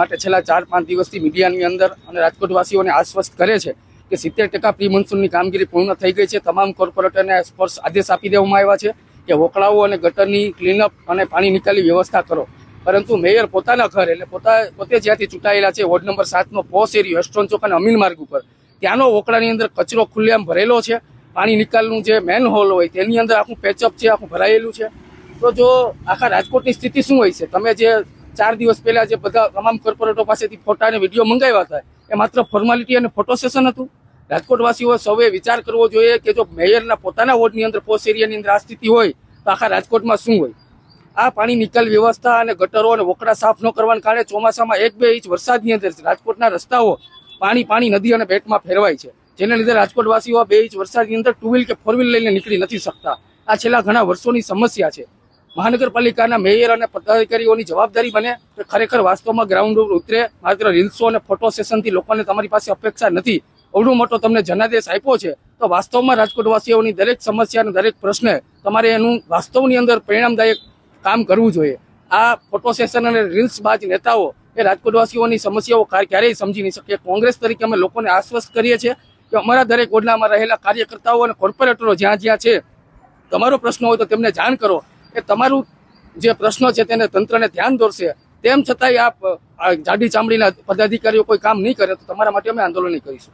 માટે છેલ્લા 4-5 દિવસથી મીડિયાની અંદર અને રાજકોટવાસીઓને આશ્વસ્ત કરે છે કે 70% પ્રી મોન્સૂનની કામગીરી પૂર્ણ થઈ ગઈ છે। તમામ કોર્પોરેટરને સ્પર્શ આદેશ આપી દેવામાં આવ્યા છે કે વોકળાઓ અને ગટરની ક્લીનઅપ અને પાણી નિકાલની વ્યવસ્થા કરો। પરંતુ મેયર પોતાના ઘર એટલે પોતે જ્યાંથી ચૂંટાયેલા છે વોર્ડ નંબર 7નો પોશ એરિયો એસ્ટ્રોન ચોક અને અમીન માર્ગ ઉપર ત્યાંનો વોકળાની અંદર કચરો ખુલ્લેઆમ ભરેલો છે। પાણી નિકાલનું જે મેન હોલ હોય તેની અંદર આખું પેચઅપ છે, આખું ભરાયેલું છે। તો જો આખા રાજકોટની સ્થિતિ શું હોય છે? તમે જે 4 દિવસ પહેલા જે બધા તમામ કોર્પોરેટરો પાસેથી ફોટા અને વિડીયો મંગાવ્યા હતા એ માત્ર ફોર્માલિટી અને ફોટો સેશન હતું। રાજકોટવાસીઓ સૌએ વિચાર કરવો જોઈએ કે જો મેયરના પોતાના વોર્ડની અંદર પોશ એરિયાની અંદર આ સ્થિતિ હોય તો આખા રાજકોટમાં શું હોય? આ પાણી નિકાલ વ્યવસ્થા અને ગટરો અને વોકળા સાફ ન કરવાના કારણે ચોમાસામાં 1-2 ઇંચ વરસાદની અંદર રાજકોટના રસ્તાઓ પાણી નદી અને બેટમાં ફેરવાય છે, જેને લીધે રાજકોટવાસીઓ 2 ઇંચ વરસાદની અંદર 2 વ્હીલ કે 4 વ્હીલ લઈને નીકળી નથી શકતા। આ છેલ્લા ઘણા વર્ષોની સમસ્યા છે। મહાનગરપાલિકાના મેયર અને પદાધિકારીઓની જવાબદારી બને કે ખરેખર વાસ્તવમાં ગ્રાઉન્ડ ઉપર ઉતરે। માત્ર રીલ્સો અને ફોટો સેશનથી લોકોને તમારી પાસે અપેક્ષા નથી। અવડો મોટો તમને જનાદેશ આપ્યો છે તો વાસ્તવમાં રાજકોટવાસીઓની દરેક સમસ્યા અને દરેક પ્રશ્ને તમારે એનું વાસ્તવની અંદર પરિણામદાયક કામ કરવું જોઈએ। આ ફોટો સેશન અને રીલ્સ બાજ નેતાઓ એ રાજકોટવાસીઓની સમસ્યાઓ ક્યારેય સમજી નહીં શકે। કોંગ્રેસ તરીકે અમે લોકોને આશ્વસ્ત કરીએ છીએ કે અમારા દરેક વોર્ડનામાં રહેલા કાર્યકર્તાઓ અને કોર્પોરેટરો જ્યાં છે તમારો પ્રશ્ન હોય તો તેમને જાણ કરો। એ તમારું જે પ્રશ્ન છે તેને તંત્રને ધ્યાન દોરશે। તેમ છતાંય આ જાડી ચામડીના પદાધિકારીઓ કોઈ કામ નહીં કરે તો તમારા માટે અમે આંદોલન કરીશું।